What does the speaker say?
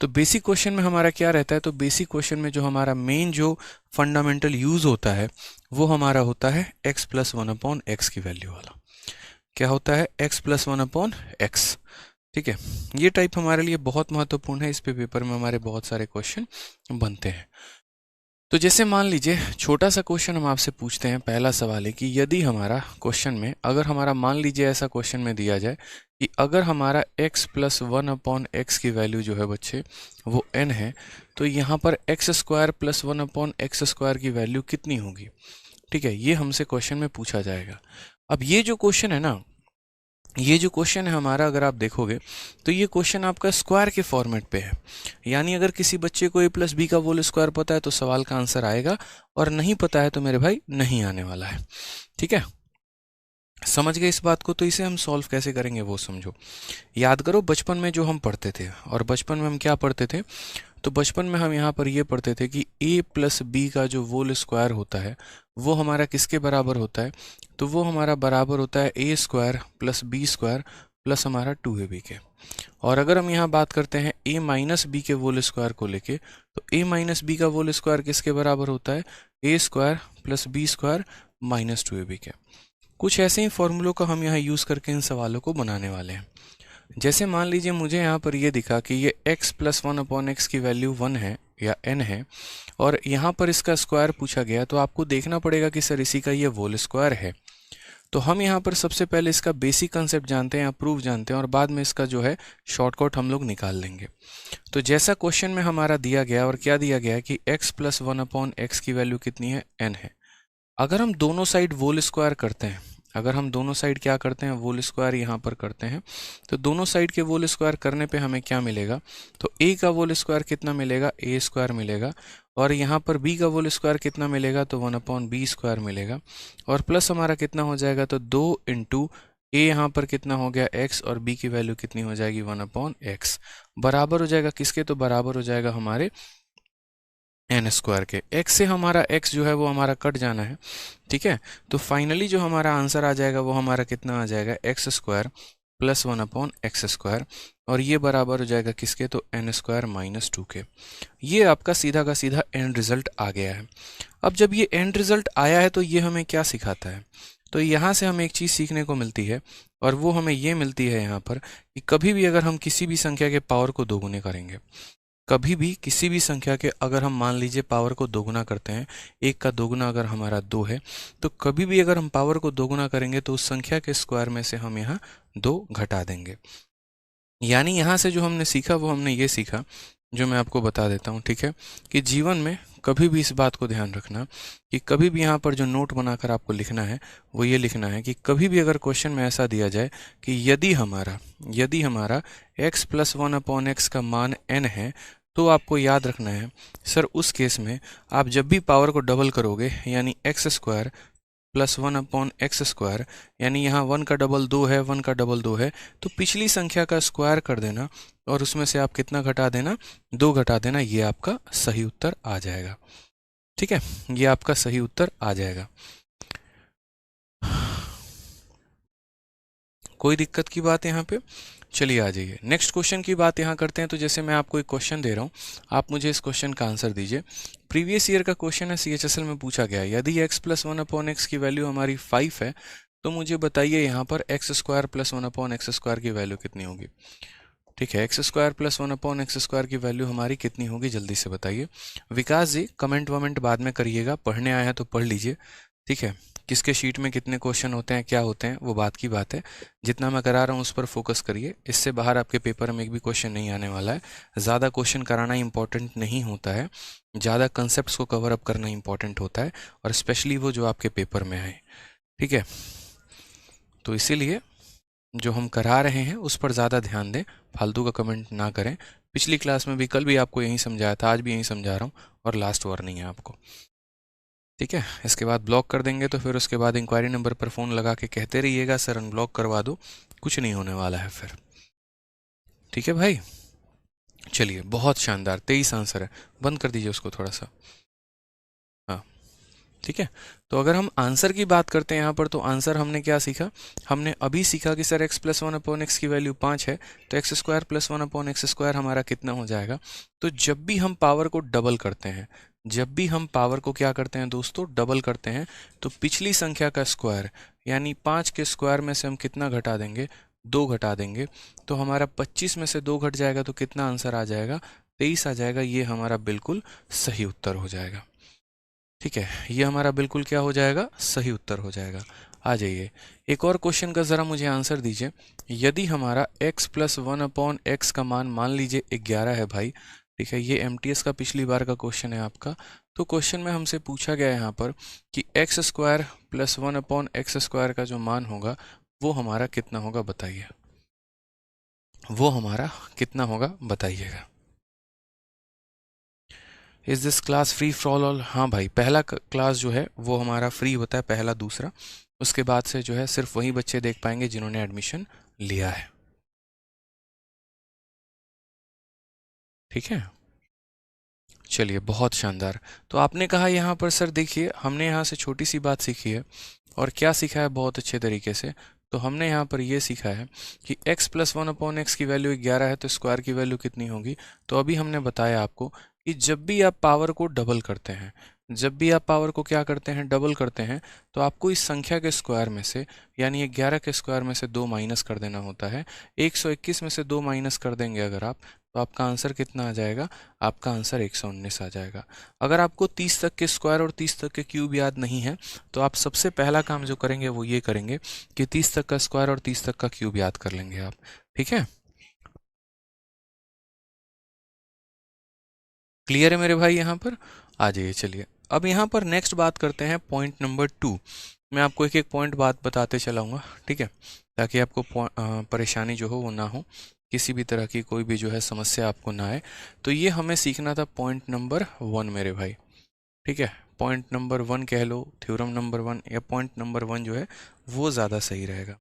तो basic question में हमारा क्या रहता है, तो बेसिक क्वेश्चन में जो हमारा मेन जो फंडामेंटल यूज होता है वो हमारा होता है x प्लस 1/x की वैल्यू वाला। क्या होता है, x प्लस 1/x। ठीक है, ये टाइप हमारे लिए बहुत महत्वपूर्ण है, इस पे पेपर में हमारे बहुत सारे क्वेश्चन बनते हैं। तो जैसे मान लीजिए छोटा सा क्वेश्चन हम आपसे पूछते हैं, पहला सवाल है कि यदि हमारा क्वेश्चन में अगर हमारा मान लीजिए ऐसा क्वेश्चन में दिया जाए कि अगर हमारा x प्लस 1/x की वैल्यू जो है बच्चे वो n है, तो यहाँ पर x square plus 1/x square की वैल्यू कितनी होगी। ठीक है, ये हमसे क्वेश्चन में पूछा जाएगा। अब ये जो क्वेश्चन है ना, ये जो क्वेश्चन है हमारा, अगर आप देखोगे तो ये क्वेश्चन आपका स्क्वायर के फॉर्मेट पे है। यानी अगर किसी बच्चे को a प्लस बी का होल स्क्वायर पता है तो सवाल का आंसर आएगा, और नहीं पता है तो मेरे भाई नहीं आने वाला है। ठीक है, समझ गए इस बात को। तो इसे हम सॉल्व कैसे करेंगे वो समझो। याद करो बचपन में जो हम पढ़ते थे, और बचपन में हम क्या पढ़ते थे, तो बचपन में हम यहाँ पर ये पढ़ते थे कि a प्लस बी का जो होल स्क्वायर होता है वो हमारा किसके बराबर होता है, तो वो हमारा बराबर होता है a square plus B square plus हमारा 2ab के। और अगर हम यहाँ बात करते हैं a माइनस बी के होल स्क्वायर को लेके, तो a माइनस बी का होल स्क्वायर किसके बराबर होता है, a square plus B square minus 2ab के। कुछ ऐसे ही फॉर्मूलों का हम यहाँ यूज़ करके इन सवालों को बनाने वाले हैं। जैसे मान लीजिए मुझे यहाँ पर ये दिखा कि ये x प्लस 1/x की वैल्यू 1 है या n है, और यहाँ पर इसका स्क्वायर पूछा गया, तो आपको देखना पड़ेगा कि सर इसी का ये होल स्क्वायर है। तो हम यहाँ पर सबसे पहले इसका बेसिक कंसेप्ट जानते हैं या प्रूफ जानते हैं, और बाद में इसका जो है शॉर्टकट हम लोग निकाल लेंगे। तो जैसा क्वेश्चन में हमारा दिया गया, और क्या दिया गया है कि x प्लस 1/x की वैल्यू कितनी है, n है। अगर हम दोनों साइड होल स्क्वायर करते हैं, अगर हम दोनों साइड क्या करते हैं, होल स्क्वायर यहाँ पर करते हैं, तो दोनों साइड के होल स्क्वायर करने पे हमें क्या मिलेगा, तो a का होल स्क्वायर कितना मिलेगा, a स्क्वायर मिलेगा, और यहाँ पर b का होल स्क्वायर कितना मिलेगा, तो 1/b स्क्वायर मिलेगा, और प्लस हमारा कितना हो जाएगा, तो 2 इंटू a यहाँ पर कितना हो गया x, और b की वैल्यू कितनी हो जाएगी 1/x, बराबर हो जाएगा किसके, तो बराबर हो जाएगा हमारे n स्क्वायर के। x से हमारा x जो है वो हमारा कट जाना है। ठीक है, तो फाइनली जो हमारा आंसर आ जाएगा वो हमारा कितना आ जाएगा, x square plus 1/x square, और ये बराबर हो जाएगा किसके, तो n स्क्वायर माइनस 2 के। ये आपका सीधा का सीधा एंड रिजल्ट आ गया है। अब जब ये एंड रिजल्ट आया है तो ये हमें क्या सिखाता है, तो यहाँ से हमें एक चीज़ सीखने को मिलती है, और वो हमें ये मिलती है यहाँ पर कि कभी भी अगर हम किसी भी संख्या के पावर को दोगुने करेंगे, कभी भी किसी भी संख्या के अगर हम मान लीजिए पावर को दोगुना करते हैं, एक का दोगुना अगर हमारा 2 है, तो कभी भी अगर हम पावर को दोगुना करेंगे तो उस संख्या के स्क्वायर में से हम यहाँ 2 घटा देंगे। यानी यहाँ से जो हमने सीखा वो हमने ये सीखा, जो मैं आपको बता देता हूँ। ठीक है, कि जीवन में कभी भी इस बात को ध्यान रखना कि कभी भी यहाँ पर जो नोट बनाकर आपको लिखना है वो ये लिखना है कि कभी भी अगर क्वेश्चन में ऐसा दिया जाए कि यदि हमारा x प्लस 1/x का मान n है, तो आपको याद रखना है सर उस केस में आप जब भी पावर को डबल करोगे, यानी x square plus 1/x square, यानी यहाँ 1 का डबल 2 है, 1 का डबल 2 है, तो पिछली संख्या का स्क्वायर कर देना और उसमें से आप कितना घटा देना, 2 घटा देना, ये आपका सही उत्तर आ जाएगा। ठीक है, ये आपका सही उत्तर आ जाएगा। कोई दिक्कत की बात यहाँ पे, चलिए आ जाइए नेक्स्ट क्वेश्चन की बात यहाँ करते हैं। तो जैसे मैं आपको एक क्वेश्चन दे रहा हूँ, आप मुझे इस क्वेश्चन का आंसर दीजिए। प्रीवियस ईयर का क्वेश्चन है, CHSL में पूछा गया है, यदि x प्लस 1/x की वैल्यू हमारी 5 है, तो मुझे बताइए यहाँ पर x square plus 1/x square की वैल्यू कितनी होगी। ठीक है, x square plus 1/x square की वैल्यू हमारी कितनी होगी, जल्दी से बताइए। विकास जी कमेंट वमेंट बाद में करिएगा, पढ़ने आया है तो पढ़ लीजिए। ठीक है, किसके शीट में कितने क्वेश्चन होते हैं, क्या होते हैं, वो बात की बात है। जितना मैं करा रहा हूँ उस पर फोकस करिए, इससे बाहर आपके पेपर में एक भी क्वेश्चन नहीं आने वाला है। ज़्यादा क्वेश्चन कराना इंपॉर्टेंट नहीं होता है, ज़्यादा कंसेप्ट को कवर अप करना इंपॉर्टेंट होता है, और स्पेशली वो जो आपके पेपर में आए। ठीक है, तो इसीलिए जो हम करा रहे हैं उस पर ज़्यादा ध्यान दें, फालतू का कमेंट ना करें। पिछली क्लास में भी, कल भी आपको यही समझाया था, आज भी यही समझा रहा हूँ, और लास्ट वार्निंग है आपको। ठीक है, इसके बाद ब्लॉक कर देंगे, तो फिर उसके बाद इंक्वायरी नंबर पर फ़ोन लगा के कहते रहिएगा सर अनब्लॉक करवा दो, कुछ नहीं होने वाला है फिर। ठीक है भाई, चलिए बहुत शानदार, 23 आंसर है, बंद कर दीजिए उसको थोड़ा सा। हाँ ठीक है। तो अगर हम आंसर की बात करते हैं यहाँ पर, तो आंसर हमने क्या सीखा, हमने अभी सीखा कि सर x प्लस 1/x की वैल्यू 5 है, तो x square plus 1/x square हमारा कितना हो जाएगा। तो जब भी हम पावर को डबल करते हैं, जब भी हम पावर को क्या करते हैं दोस्तों, डबल करते हैं, तो पिछली संख्या का स्क्वायर यानी 5 के स्क्वायर में से हम कितना घटा देंगे, 2 घटा देंगे। तो हमारा 25 में से 2 घट जाएगा तो कितना आंसर आ जाएगा, 23 आ जाएगा। ये हमारा बिल्कुल सही उत्तर हो जाएगा। ठीक है, ये हमारा बिल्कुल क्या हो जाएगा, सही उत्तर हो जाएगा। आ जाइए एक और क्वेश्चन का ज़रा मुझे आंसर दीजिए। यदि हमारा x प्लस 1/x का मान लीजिए 11 है भाई, ठीक है, ये MTS का पिछली बार का क्वेश्चन है आपका। तो क्वेश्चन में हमसे पूछा गया है यहाँ पर कि x square plus 1/x square का जो मान होगा वो हमारा कितना होगा, बताइए, वो हमारा कितना होगा बताइएगा। Is this class free for all? हाँ भाई, पहला क्लास जो है वो हमारा फ्री होता है, पहला दूसरा। उसके बाद से जो है सिर्फ वही बच्चे देख पाएंगे जिन्होंने एडमिशन लिया है। ठीक है, चलिए बहुत शानदार। तो आपने कहा यहाँ पर सर देखिए हमने यहाँ से छोटी सी बात सीखी है, और क्या सीखा है बहुत अच्छे तरीके से। तो हमने यहाँ पर ये सीखा है कि x प्लस 1/x की वैल्यू 11 है, तो स्क्वायर की वैल्यू कितनी होगी। तो अभी हमने बताया आपको कि जब भी आप पावर को डबल करते हैं, जब भी आप पावर को क्या करते हैं, डबल करते हैं, तो आपको इस संख्या के स्क्वायर में से यानी 11 के स्क्वायर में से 2 माइनस कर देना होता है। 121 में से 2 माइनस कर देंगे अगर आप, तो आपका आंसर कितना आ जाएगा, आपका आंसर 119 आ जाएगा। अगर आपको 30 तक के स्क्वायर और 30 तक के क्यूब याद नहीं है, तो आप सबसे पहला काम जो करेंगे वो ये करेंगे कि 30 तक का स्क्वायर और 30 तक का क्यूब याद कर लेंगे आप। ठीक है, क्लियर है मेरे भाई यहाँ पर? आ जाइए, चलिए अब यहाँ पर नेक्स्ट बात करते हैं पॉइंट नंबर 2। मैं आपको एक एक पॉइंट बात बताते चलाऊंगा, ठीक है, ताकि आपको परेशानी जो हो वो ना हो, किसी भी तरह की कोई भी जो है समस्या आपको ना आए। तो ये हमें सीखना था पॉइंट नंबर 1 मेरे भाई। ठीक है, पॉइंट नंबर 1 कह लो, थ्योरम नंबर 1 या पॉइंट नंबर 1 जो है वो ज़्यादा सही रहेगा।